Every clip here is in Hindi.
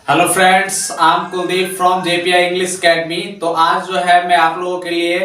Hello friends, I am Kuldeep from JPI English academy. तो आज जो है मैं आप लोगों के लिए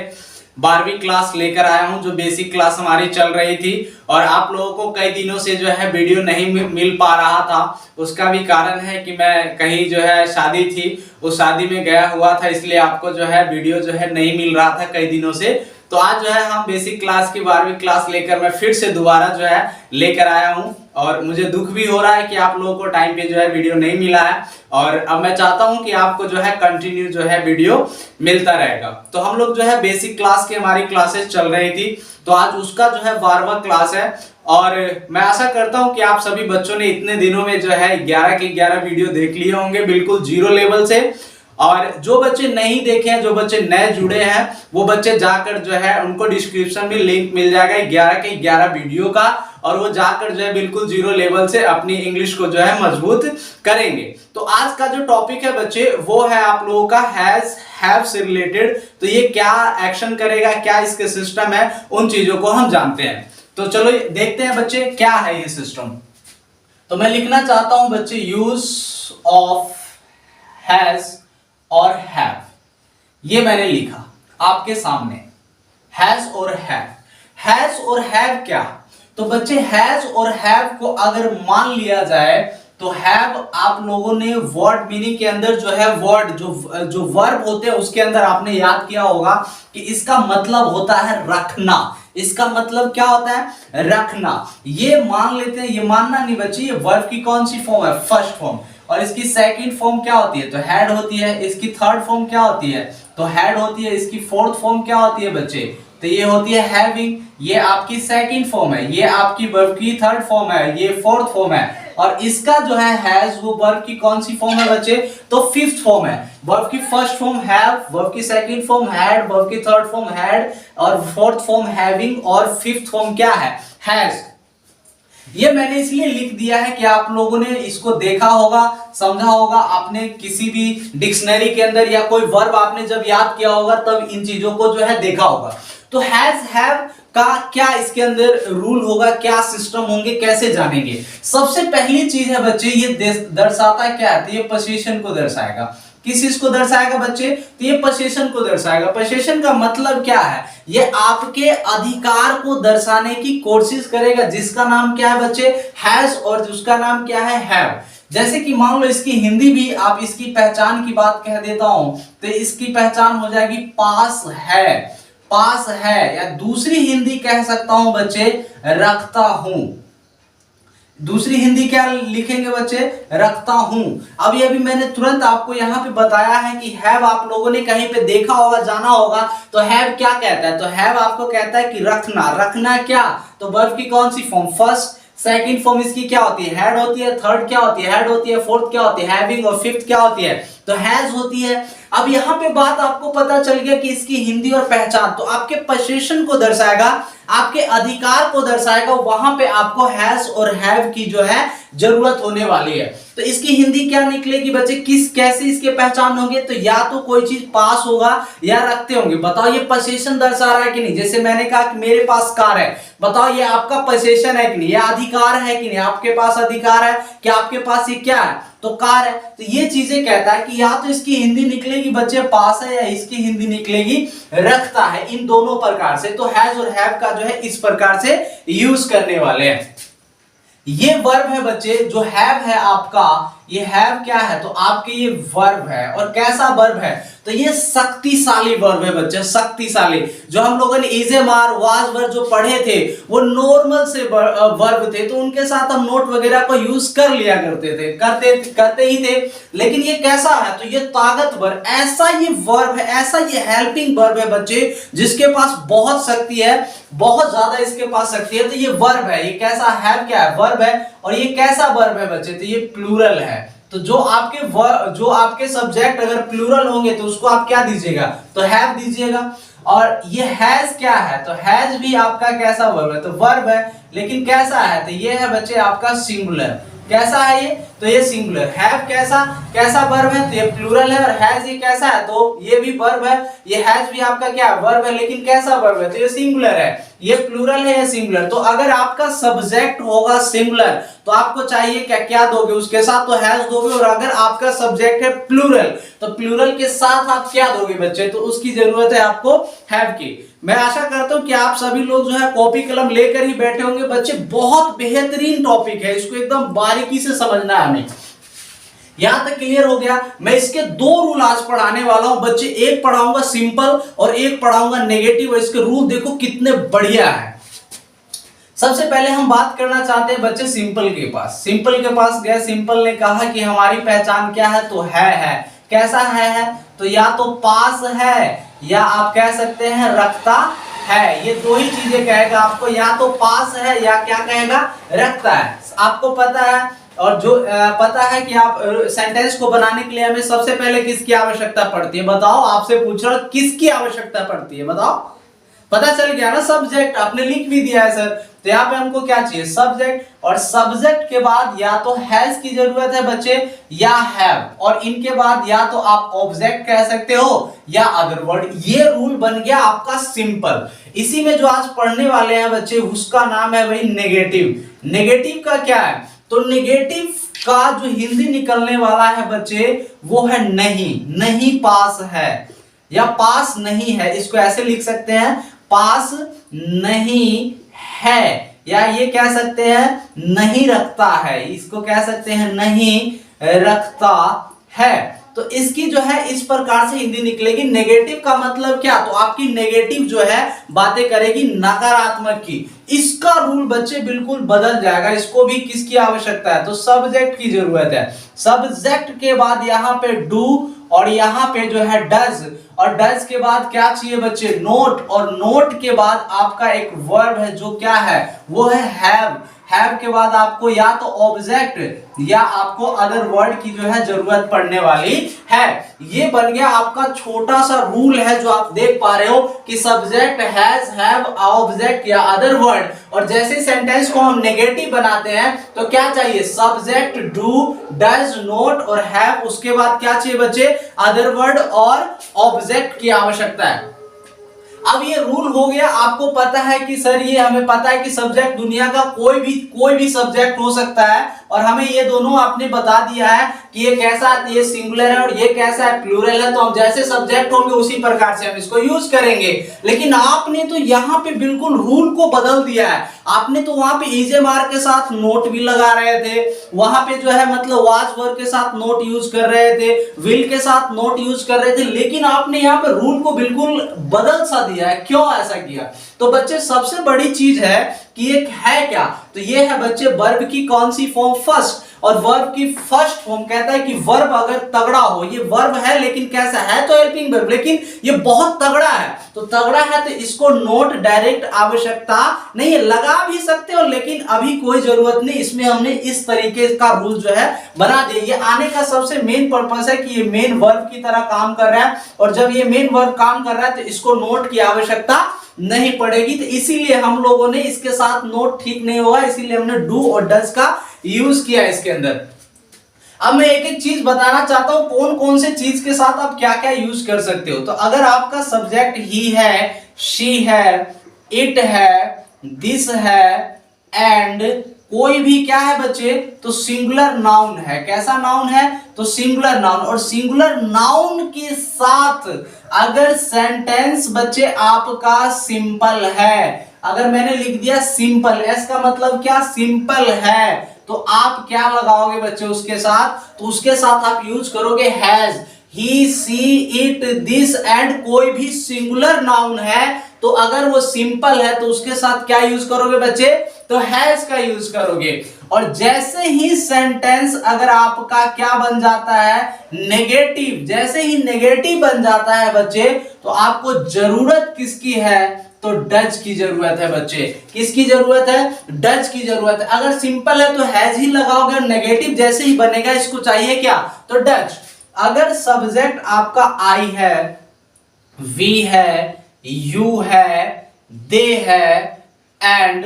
12वीं क्लास लेकर आया हूं, जो बेसिक क्लास हमारी चल रही थी और आप लोगों को कई दिनों से जो है वीडियो नहीं मिल पा रहा था। उसका भी कारण है कि मैं कहीं जो है शादी थी, उस शादी में गया हुआ था, इसलिए आपको जो है वीडियो जो है नहीं मिल रहा था कई दिनों से। तो आज जो है हम बेसिक क्लास की 12वीं क्लास लेकर मैं फिर से दोबारा जो है लेकर आया हूं और मुझे दुख भी हो रहा है कि आप लोगों को टाइम पे जो है वीडियो नहीं मिला है और अब मैं चाहता हूं कि आपको जो है कंटिन्यू जो है वीडियो मिलता रहेगा। तो हम लोग जो है बेसिक क्लास की हमारी क्लासेस चल रही थी, तो आज उसका जो है 12वां क्लास है और मैं आशा करता हूं कि आप सभी बच्चों ने इतने दिनों में जो है 11 के 11 वीडियो देख लिए होंगे बिल्कुल जीरो लेवल से। और जो बच्चे नहीं देखे हैं, जो बच्चे नए जुड़े हैं, वो बच्चे जाकर जो है उनको डिस्क्रिप्शन में लिंक मिल जाएगा 11 के 11 वीडियो का और वो जाकर जो है बिल्कुल जीरो लेवल से अपनी इंग्लिश को जो है मजबूत करेंगे। तो आज का जो टॉपिक है बच्चे वो है आप लोगों का हैज हैव से रिलेटेड। तो ये क्या एक्शन करेगा, क्या इसके सिस्टम है, उन चीजों को हम जानते हैं। तो चलो देखते हैं बच्चे क्या है ये सिस्टम। तो मैं लिखना चाहता हूं बच्चे यूज ऑफ हैज और हैव। ये मैंने लिखा आपके सामने हैज और हैव। हैज और हैव क्या? तो बच्चे हैज और हैव को अगर मान लिया जाए तो हैव आप लोगों ने वर्ड मीनिंग के अंदर जो है वर्ड जो वर्ब होते हैं उसके अंदर आपने याद किया होगा कि इसका मतलब होता है रखना। इसका मतलब क्या होता है? रखना। ये मान लेते हैं, ये मानना नहीं बच्चे, ये वर्ब की कौन सी फॉर्म है? First form. और इसकी सेकंड फॉर्म क्या होती है? तो हैड होती है। इसकी थर्ड फॉर्म क्या होती है? तो हैड होती है। इसकी फोर्थ फॉर्म क्या होती है बच्चे? तो ये होती है हैविंग। ये आपकी सेकंड फॉर्म है, ये आपकी वर्ब की थर्ड फॉर्म है, ये फोर्थ फॉर्म है। और इसका जो है हैज वो वर्ब की कौन सी फॉर्म है बच्चे? तो फिफ्थ फॉर्म है। वर्ब की फर्स्ट फॉर्म हैव, वर्ब की सेकंड फॉर्म हैड, वर्ब की थर्ड फॉर्म हैड और फोर्थ फॉर्म हैविंग और फिफ्थ फॉर्म क्या है? हैज। ये मैंने इसलिए लिख दिया है कि आप लोगों ने इसको देखा होगा, समझा होगा, आपने किसी भी डिक्शनरी के अंदर या कोई वर्ब आपने जब याद किया होगा तब इन चीजों को जो है देखा होगा। तो हैज हैव का क्या इसके अंदर रूल होगा, क्या सिस्टम होंगे, कैसे जानेंगे? सबसे पहली चीज है बच्चे, ये दर्शाता क्या है? तो ये पोजीशन को दर्शाएगा। किस चीज को दर्शाएगा बच्चे? तो ये पोजीशन को दर्शाएगा। पोजीशन का मतलब क्या है? ये आपके अधिकार को दर्शाने की कोशिश करेगा, जिसका नाम क्या है बच्चे? हैज, और उसका नाम क्या है? हैव। जैसे कि मान लो इसकी हिंदी भी आप इसकी पहचान की बात कह देता हूं, तो इसकी पहचान हो जाएगी पास है। पास है, या दूसरी हिंदी कह सकता हूं बच्चे, रखता हूं। दूसरी हिंदी क्या लिखेंगे बच्चे? रखता हूं। अभी मैंने तुरंत आपको यहां पे बताया है कि हैव आप लोगों ने कहीं पे देखा होगा, जाना होगा। तो हैव क्या कहता है? तो हैव आपको कहता है कि रखना। रखना क्या? तो वर्ब की कौन सी फॉर्म? फर्स्ट। सेकंड फॉर्म इसकी क्या होती है? हैड होती है। थर्ड क्या होती है? हैड होती है। फोर्थ क्या होती है? हैविंग। और फिफ्थ क्या होती है? तो हैज होती है। अब यहां पे बात आपको पता चल गया कि इसकी हिंदी और पहचान, तो आपके पोजीशन को दर्शाएगा, आपके अधिकार को दर्शाएगा, वहां पे आपको हैज और हैव की जो है जरूरत होने वाली है। तो इसकी हिंदी क्या निकलेगी बच्चे? कैसे इसके पहचान होंगे? तो या तो कोई चीज पास होगा या रखते होंगे। बताओ ये पोजीशन दर्शा रहा है कि नहीं? जैसे मैंने कहा कि मेरे पास कार है, बताओ ये आपका पोजीशन है कि नहीं? ये अधिकार है कि नहीं? आपके पास अधिकार है कि आपके पास ये क्या है? तो कार है। तो ये चीजें कहता है कि या तो इसकी हिंदी निकलेगी बच्चे पास है, या इसकी हिंदी निकलेगी रखता है। इन दोनों प्रकार से तो हैज और हैव का जो है इस प्रकार से यूज करने वाले हैं। ये वर्ब है बच्चे, जो हैव है आपका, ये हैव क्या है? तो आपके ये वर्ब है। और कैसा वर्ब है? तो ये शक्तिशाली वर्ब है बच्चे, शक्तिशाली। जो हम लोगों ने is am are, was verb जो पढ़े थे वो नॉर्मल से वर्ब थे, तो उनके साथ हम नोट वगैरह को यूज कर लिया करते थे, करते ही थे। लेकिन ये कैसा है? तो ये ताकतवर, ऐसा ये वर्ब है, ऐसा ये हेल्पिंग वर्ब है बच्चे, जिसके पास बहुत शक्ति है, बहुत ज्यादा इसके पास शक्ति है। तो ये वर्ब है। ये कैसा? हैव क्या है? वर्ब है। और ये कैसा वर्ब है बच्चे? तो ये प्लूरल है। तो जो आपके सब्जेक्ट अगर प्लूरल होंगे तो उसको आप क्या दीजिएगा? तो हैव दीजिएगा। और ये हैज क्या है? तो हैज भी आपका कैसा वर्ब है? तो वर्ब है, लेकिन कैसा है? तो ये है बच्चे आपका सिंगुलर। कैसा है ये, तो ये सिंगुलर। हैव कैसा वर्ब है, तो ये प्लूरल है। और हैज ये कैसा है, तो ये भी वर्ब है। ये हैज भी आपका क्या वर्ब है, लेकिन कैसा वर्ब है, तो ये सिंगुलर है। ये प्लूरल है, ये सिंगुलर। तो अगर आपका सब्जेक्ट होगा सिंगुलर तो आपको चाहिए क्या क्या दोगे उसके साथ, तो हैज दोगे। और अगर आपका सब्जेक्ट है प्लूरल तो प्लूरल के साथ आप क्या दोगे बच्चे, तो उसकी जरूरत है आपको हैव की। मैं आशा करता हूं कि आप सभी लोग जो है कॉपी कलम लेकर ही बैठे होंगे बच्चे। बहुत बेहतरीन टॉपिक है, इसको एकदम बारीकी से समझना है हमें। यहां तक क्लियर हो गया। मैं इसके दो रूल आज पढ़ाने वाला हूं बच्चे, एक पढ़ाऊंगा सिंपल और एक पढ़ाऊंगा नेगेटिव। और इसके रूल देखो कितने बढ़िया है। सबसे पहले हम बात करना चाहते हैं बच्चे सिंपल के पास। सिंपल के पास गए, सिंपल ने कहा कि हमारी पहचान क्या है, तो है। कैसा है, तो या तो पास है या आप कह सकते हैं रखता है। ये दो ही चीजें कहेगा आपको, या तो पास है या क्या कहेगा, रखता है। आपको पता है, और जो पता है कि आप सेंटेंस को बनाने के लिए हमें सबसे पहले किसकी आवश्यकता पड़ती है, बताओ। आपसे पूछ रहा हूं किसकी आवश्यकता पड़ती है, बताओ। पता चल गया ना, सब्जेक्ट। आपने लिख भी दिया है सर। तो यहाँ पे हमको क्या चाहिए, सब्जेक्ट। और सब्जेक्ट के बाद या तो हैज की जरूरत है बच्चे या हैव। और इनके बाद या तो आप ऑब्जेक्ट कह सकते हो या अदर वर्ड। ये रूल बन गया आपका सिंपल। इसी में जो आज पढ़ने वाले हैं बच्चे उसका नाम है भाई नेगेटिव। नेगेटिव का क्या है, तो नेगेटिव का जो हिंदी निकलने वाला है बच्चे वो है नहीं पास है या पास नहीं है। इसको ऐसे लिख सकते हैं, पास नहीं है, या ये कह सकते हैं नहीं रखता है। इसको कह सकते हैं नहीं रखता है। तो इसकी जो है इस प्रकार से हिंदी निकलेगी। नेगेटिव का मतलब क्या, तो आपकी नेगेटिव जो है बातें करेगी नकारात्मक की। इसका रूल बच्चे बिल्कुल बदल जाएगा। इसको भी किसकी आवश्यकता है, तो सब्जेक्ट की जरूरत है। सब्जेक्ट के बाद यहाँ पे डू और यहाँ पे जो है डज। और डज के बाद क्या चाहिए बच्चे, नोट। और नोट के बाद आपका एक वर्ब है जो क्या है, वो है हैव। हैव के बाद आपको या तो ऑब्जेक्ट या आपको अदर वर्ड की जो है जरूरत पड़ने वाली है। ये बन गया आपका छोटा सा रूल है जो आप देख पा रहे हो कि सब्जेक्ट, हैज, हैव, ऑब्जेक्ट या अदर वर्ड। और जैसे सेंटेंस को हम नेगेटिव बनाते हैं तो क्या चाहिए, सब्जेक्ट, डू, डज, नोट और हैव। उसके बाद क्या चाहिए बच्चे, अदर वर्ड और ऑब्जेक्ट की आवश्यकता है। अब ये रूल हो गया। आपको पता है कि सर ये हमें पता है कि सब्जेक्ट दुनिया का कोई भी सब्जेक्ट हो सकता है। और हमें ये दोनों आपने बता दिया है कि ये कैसा है, ये सिंगुलर है और ये कैसा है, प्लूरल है। तो हम जैसे सब्जेक्ट होंगे उसी प्रकार से हम इसको यूज करेंगे। लेकिन आपने तो यहाँ पे बिल्कुल रूल को बदल दिया है। आपने तो वहां पे इजेमार के साथ नोट भी लगा रहे थे, वहां पे जो है मतलब वाज वर्ब के साथ नोट यूज कर रहे थे, विल के साथ नोट यूज कर रहे थे। लेकिन आपने यहाँ पे रूल को बिल्कुल बदल सा दिया है। क्यों ऐसा किया, तो बच्चे सबसे बड़ी चीज है कि एक है क्या, तो ये है बच्चे वर्ब की कौन सी फॉर्म, फर्स्ट। और वर्ब की फर्स्ट फॉर्म कहता है कि वर्ब अगर तगड़ा हो, ये वर्ब है लेकिन कैसा है, तो हेल्पिंग वर्ब, लेकिन ये बहुत तगड़ा है। तो तगड़ा है तो इसको नोट डायरेक्ट आवश्यकता नहीं है, लगा भी सकते हो लेकिन अभी कोई जरूरत नहीं। इसमें हमने इस तरीके का रूल जो है बना दिया। ये आने का सबसे मेन पर्पस है कि ये मेन वर्ब की तरह काम कर रहा है। और जब ये मेन वर्ब काम कर रहा है तो इसको नोट की आवश्यकता नहीं पड़ेगी। तो इसीलिए हम लोगों ने इसके साथ नोट ठीक नहीं होगा, इसीलिए हमने डू और डज का यूज किया इसके अंदर। अब मैं एक एक चीज बताना चाहता हूं कौन कौन से चीज के साथ आप क्या क्या यूज कर सकते हो। तो अगर आपका सब्जेक्ट ही है, शी है, इट है, दिस है एंड कोई भी क्या है बच्चे, तो सिंगुलर नाउन है। कैसा नाउन है, तो सिंगुलर नाउन। और सिंगुलर नाउन के साथ अगर सेंटेंस बच्चे आपका सिंपल है, अगर मैंने लिख दिया सिंपल, एस का मतलब क्या, सिंपल है, तो आप क्या लगाओगे बच्चे उसके साथ, तो उसके साथ आप यूज करोगे has. He, she, it, this and कोई भी सिंगुलर नाउन है तो अगर वो सिंपल है तो उसके साथ क्या यूज करोगे बच्चे, तो हैज का यूज करोगे। और जैसे ही सेंटेंस अगर आपका क्या बन जाता है, नेगेटिव, जैसे ही नेगेटिव बन जाता है बच्चे, तो आपको जरूरत किसकी है, तो डज की जरूरत है बच्चे। किसकी जरूरत है, डज की जरूरत है। अगर सिंपल है तो हैज ही लगाओगे और नेगेटिव जैसे ही बनेगा इसको चाहिए क्या, तो डज। अगर सब्जेक्ट आपका आई है, वी है, यू है, दे है एंड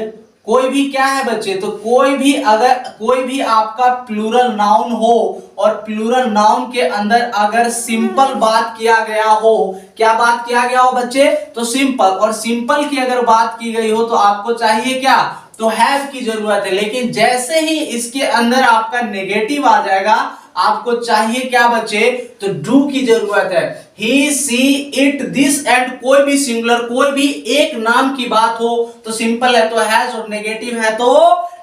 कोई भी क्या है बच्चे, तो कोई भी अगर कोई भी आपका प्लूरल नाउन हो और प्लूरल नाउन के अंदर अगर सिंपल बात किया गया हो, क्या बात किया गया हो बच्चे, तो सिंपल, और सिंपल की अगर बात की गई हो तो आपको चाहिए क्या, तो हैव की जरूरत है। लेकिन जैसे ही इसके अंदर आपका नेगेटिव आ जाएगा, आपको चाहिए क्या बच्चे, तो डू की जरूरत है। ही, सी, इट, दिस एंड कोई भी सिंगुलर, कोई भी एक नाम की बात हो तो सिंपल है तो हैज, और नेगेटिव है तो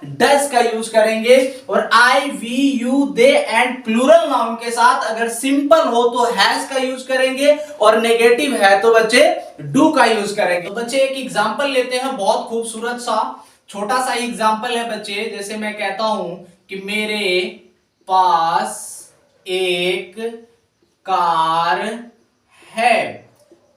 डज का यूज करेंगे। और I, we, you, they and plural noun के साथ अगर सिंपल हो तो हैज का यूज करेंगे, और नेगेटिव है तो बच्चे डू का यूज करेंगे। तो बच्चे एक एग्जांपल लेते हैं, बहुत खूबसूरत सा छोटा सा एग्जांपल है बच्चे। जैसे मैं कहता हूं कि मेरे पास एक कार है।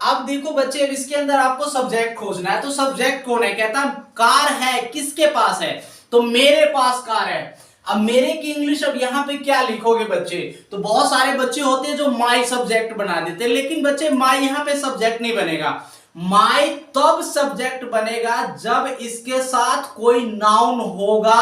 अब देखो बच्चे, अब इसके अंदर आपको सब्जेक्ट खोजना है, तो सब्जेक्ट कौन है, कहता कार है, किसके पास है, तो मेरे पास कार है। अब मेरे की इंग्लिश अब यहां पे क्या लिखोगे बच्चे, तो बहुत सारे बच्चे होते हैं जो माई सब्जेक्ट बना देते हैं, लेकिन बच्चे माई यहां पे सब्जेक्ट नहीं बनेगा। माई तब सब्जेक्ट बनेगा जब इसके साथ कोई नाउन होगा,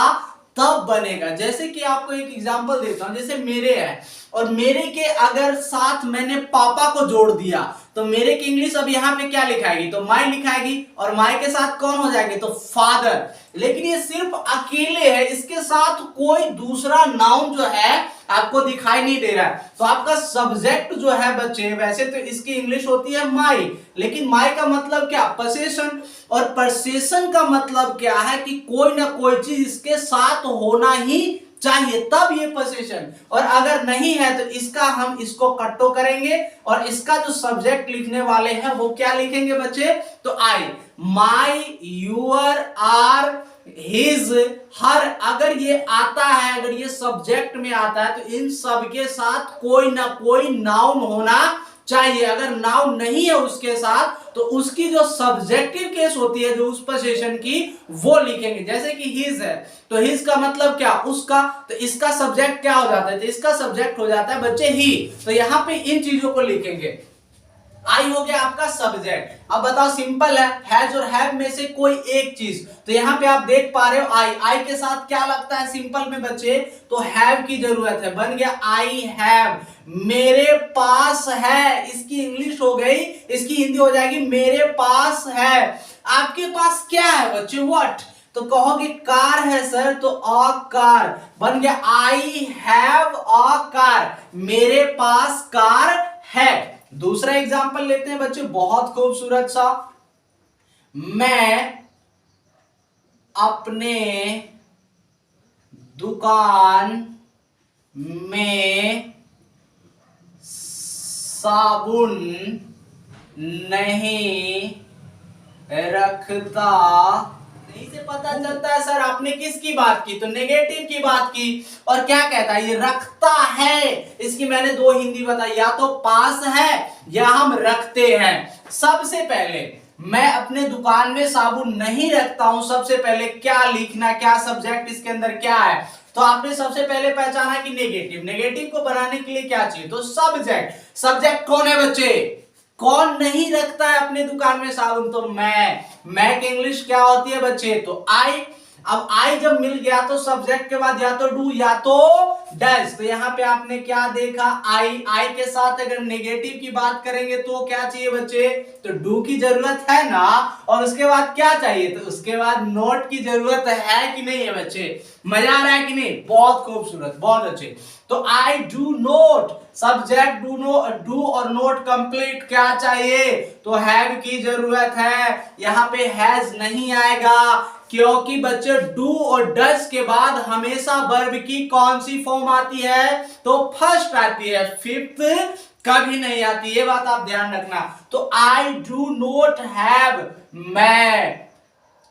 तब बनेगा। जैसे कि आपको एक एग्जांपल देता हूं, जैसे मेरे है, और मेरे के अगर साथ मैंने पापा को जोड़ दिया तो मेरे की इंग्लिश अब यहां पे क्या लिखाएगी, तो माई लिखाएगी, और माई के साथ कौन हो जाएगी, तो फादर। लेकिन ये सिर्फ अकेले है, इसके साथ कोई दूसरा नाउन जो है आपको दिखाई नहीं दे रहा है। तो आपका सब्जेक्ट जो है बच्चे, वैसे तो इसकी इंग्लिश होती है माई, लेकिन माई का मतलब क्या, पोसेशन, और पोसेशन का मतलब क्या है कि कोई ना कोई चीज इसके साथ होना ही चाहिए, तब ये पोसेशन। और अगर नहीं है तो इसका हम इसको कट्टो करेंगे, और इसका जो सब्जेक्ट लिखने वाले हैं वो क्या लिखेंगे बच्चे, तो आई, माई, यूर, आर, हिज, हर। अगर ये आता है, अगर ये सब्जेक्ट में आता है तो इन सब के साथ कोई ना कोई नाउन होना चाहिए। अगर नाउन नहीं है उसके साथ तो उसकी जो सब्जेक्टिव केस होती है, जो उस पोजीशन की, वो लिखेंगे। जैसे कि हिज है तो हिज का मतलब क्या, उसका, तो इसका सब्जेक्ट क्या हो जाता है, तो इसका सब्जेक्ट हो जाता है बच्चे ही। तो यहां पे इन चीजों को लिखेंगे। आई हो गया आपका सब्जेक्ट। अब बताओ, सिंपल है, हैज और हैव में से कोई एक चीज, तो यहां पे आप देख पा रहे हो आई, आई के साथ क्या लगता है सिंपल में बच्चे, तो हैव की जरूरत है, बन गया आई हैव। मेरे पास है, इसकी इंग्लिश हो गई, इसकी हिंदी हो जाएगी मेरे पास है। आपके पास क्या है बच्चे, व्हाट, तो कहोगे कार है सर, तो अ कार, बन गया आई हैव अ कार, मेरे पास कार है। दूसरा एग्जांपल लेते हैं बच्चे, बहुत खूबसूरत सा। मैं अपने दुकान में साबुन नहीं रखता। नहीं से पता चलता है सर आपने किसकी बात की, तो नेगेटिव की बात की। और क्या कहता है, ये रखता है, इसकी मैंने दो हिंदी बताई, या तो पास है या हम रखते हैं। सबसे पहले मैं अपने दुकान में साबुन नहीं रखता हूं, सबसे पहले क्या लिखना, क्या सब्जेक्ट इसके अंदर क्या है, तो आपने सबसे पहले पहचाना कि नेगेटिव। नेगेटिव को बनाने के लिए क्या चाहिए, तो सब्जेक्ट। सब्जेक्ट कौन है बच्चे, कौन नहीं रखता है अपने दुकान में साबुन, तो मैं की इंग्लिश क्या होती है बच्चे, तो आई। अब आई जब मिल गया तो सब्जेक्ट के बाद या तो डू या तो डज। तो यहां पे आपने क्या देखा, आई, आई के साथ अगर नेगेटिव की बात करेंगे तो क्या चाहिए बच्चे, तो डू की जरूरत है ना। और उसके बाद क्या चाहिए, तो उसके बाद नोट की जरूरत है कि नहीं है बच्चे, मजा आ रहा है कि नहीं, बहुत खूबसूरत, बहुत अच्छे। तो I do not, subject do और नोट कंप्लीट, क्या चाहिए, तो हैव की जरूरत है। यहां पे हैज नहीं आएगा, क्योंकि बच्चे डू और डज के बाद हमेशा वर्ब की कौन सी फॉर्म आती है, तो फर्स्ट आती है, फिफ्थ कभी नहीं आती, ये बात आप ध्यान रखना। तो आई डू नोट हैव, मैं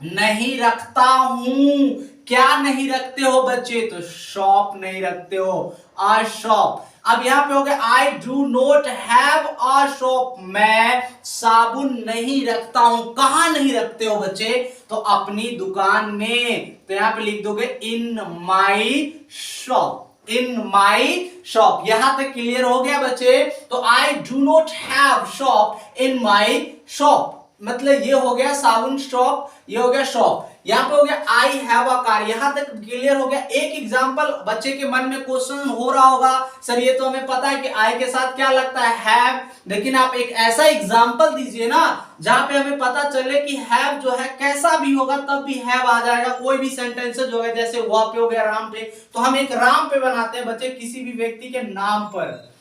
नहीं रखता हूं, क्या नहीं रखते हो बच्चे, तो शॉप नहीं रखते हो, आ शॉप। अब यहां पे हो गया I do not have a shop, मैं साबुन नहीं रखता हूं, कहां नहीं रखते हो बच्चे, तो अपनी दुकान में। तो यहां पे लिख दोगे इन my shop, in my shop. यहां तक क्लियर हो गया बच्चे। तो I do not have shop in my shop. मतलब ये हो गया साबुन शॉप, ये हो गया शॉप। यहाँ पे हो गया आई हैव अ कार। यहां तक क्लियर हो गया। एक एग्जांपल बच्चे के मन में क्वेश्चन हो रहा होगा, सर ये तो हमें पता है कि आई के साथ क्या लगता है, हैव, लेकिन आप एक ऐसा एग्जांपल दीजिए ना जहां पे हमें पता चले कि हैव जो है कैसा भी होगा तब भी हैव आ जाएगा। कोई भी सेंटेंसेस हो गए, जैसे वह पे हो गया, राम पे, तो हम एक राम पे बनाते हैं बच्चे किसी भी व्यक्ति के नाम पर।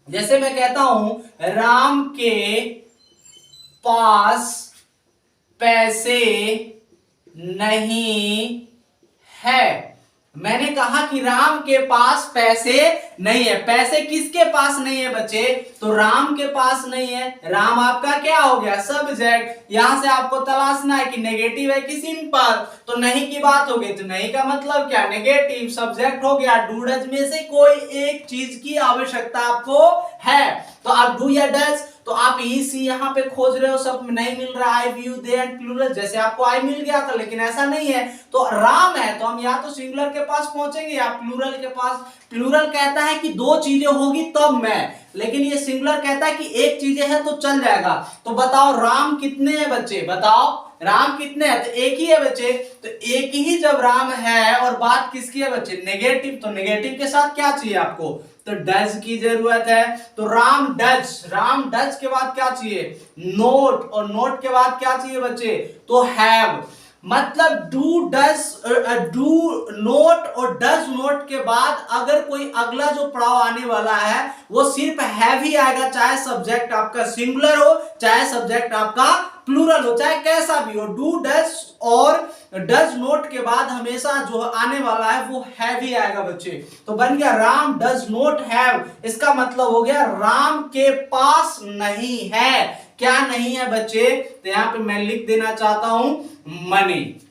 जैसे मैं कहता हूं राम के पास पैसे नहीं है। मैंने कहा कि राम के पास पैसे नहीं है। पैसे किसके पास नहीं है बच्चे, तो राम के पास नहीं है। राम आपका क्या हो गया, सब्जेक्ट। यहां से आपको तलाशना है कि नेगेटिव है कि सिंपल। तो नहीं की बात हो गई, तो नहीं का मतलब क्या, नेगेटिव। सब्जेक्ट हो गया, डू डज में से कोई एक चीज की आवश्यकता आपको है। तो आप डू या डज, तो आप ई सी यहाँ पे खोज रहे हो, सब नहीं मिल रहा, I you they and plural. जैसे आपको आई मिल गया था, लेकिन ऐसा नहीं है। तो राम है तो हम या तो सिंगुलर के पास पहुंचेंगे या प्लूरल के पास। प्लूरल कहता है कि दो चीजें होगी तब मैं, लेकिन ये सिंगुलर कहता है कि एक चीजें है तो चल जाएगा। तो बताओ राम कितने हैं बच्चे, बताओ राम कितने हैं, तो एक ही है बच्चे। तो एक ही जब राम है और बात किसकी है बच्चे, नेगेटिव, तो नेगेटिव के साथ क्या चाहिए आपको, तो डज की जरूरत है। तो राम डज, राम डज के बाद क्या चाहिए, नोट, और नोट के बाद क्या चाहिए बच्चे, तो हैव। मतलब डू डज, डू नोट और डज नोट के बाद अगर कोई अगला जो पड़ाव आने वाला है वो सिर्फ हैव ही आएगा, चाहे सब्जेक्ट आपका सिंगुलर हो, चाहे सब्जेक्ट आपका प्लूरल हो, चाहे कैसा भी हो। डू डज और डज नोट के बाद हमेशा जो आने वाला है वो हैव ही आएगा बच्चे। तो बन गया राम डज नोट हैव। इसका मतलब हो गया राम के पास नहीं है। क्या नहीं है बच्चे, तो यहां पे मैं लिख देना चाहता हूं मनी।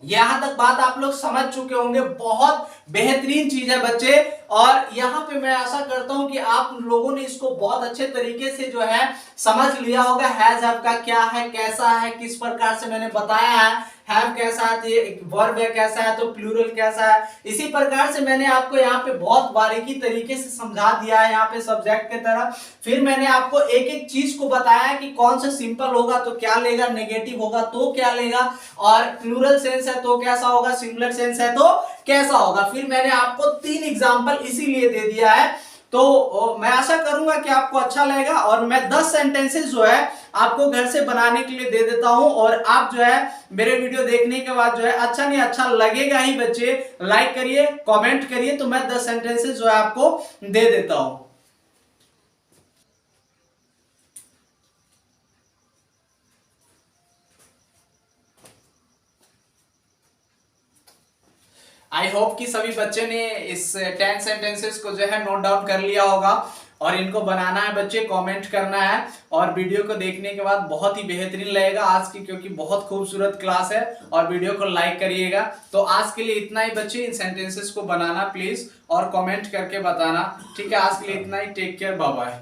यहां तक बात आप लोग समझ चुके होंगे। बहुत बेहतरीन चीज है बच्चे, और यहां पे मैं आशा करता हूं कि आप लोगों ने इसको बहुत अच्छे तरीके से जो है समझ लिया होगा। हैज हैव का क्या है, कैसा है, किस प्रकार से मैंने बताया है। हैव कैसा है तो वर्ब है, कैसा है तो प्लूरल कैसा है। इसी प्रकार से मैंने आपको यहाँ पे बहुत बारीकी तरीके से समझा दिया है, यहाँ पे सब्जेक्ट की तरह। फिर मैंने आपको एक एक चीज को बताया कि कौन सा सिंपल होगा तो क्या लेगा, नेगेटिव होगा तो क्या लेगा, और प्लूरल सेंस है तो कैसा होगा, सिंगुलर सेंस है तो कैसा होगा। फिर मैंने आपको 3 एग्जाम्पल इसीलिए दे दिया है। तो मैं आशा करूंगा कि आपको अच्छा लगेगा, और मैं 10 सेंटेंसेस जो है आपको घर से बनाने के लिए दे देता हूं, और आप जो है मेरे वीडियो देखने के बाद जो है अच्छा नहीं अच्छा लगेगा ही बच्चे, लाइक करिए, कमेंट करिए, तो मैं 10 सेंटेंसेस जो है आपको दे देता हूं। आई होप कि सभी बच्चे ने इस 10 सेंटेंसेस को जो है नोट डाउन कर लिया होगा, और इनको बनाना है बच्चे, कमेंट करना है, और वीडियो को देखने के बाद बहुत ही बेहतरीन लगेगा आज की, क्योंकि बहुत खूबसूरत क्लास है, और वीडियो को लाइक करिएगा। तो आज के लिए इतना ही बच्चे, इन सेंटेंसेस को बनाना प्लीज और कमेंट करके बताना, ठीक है। आज के लिए इतना ही, टेक केयर, बाय बाय।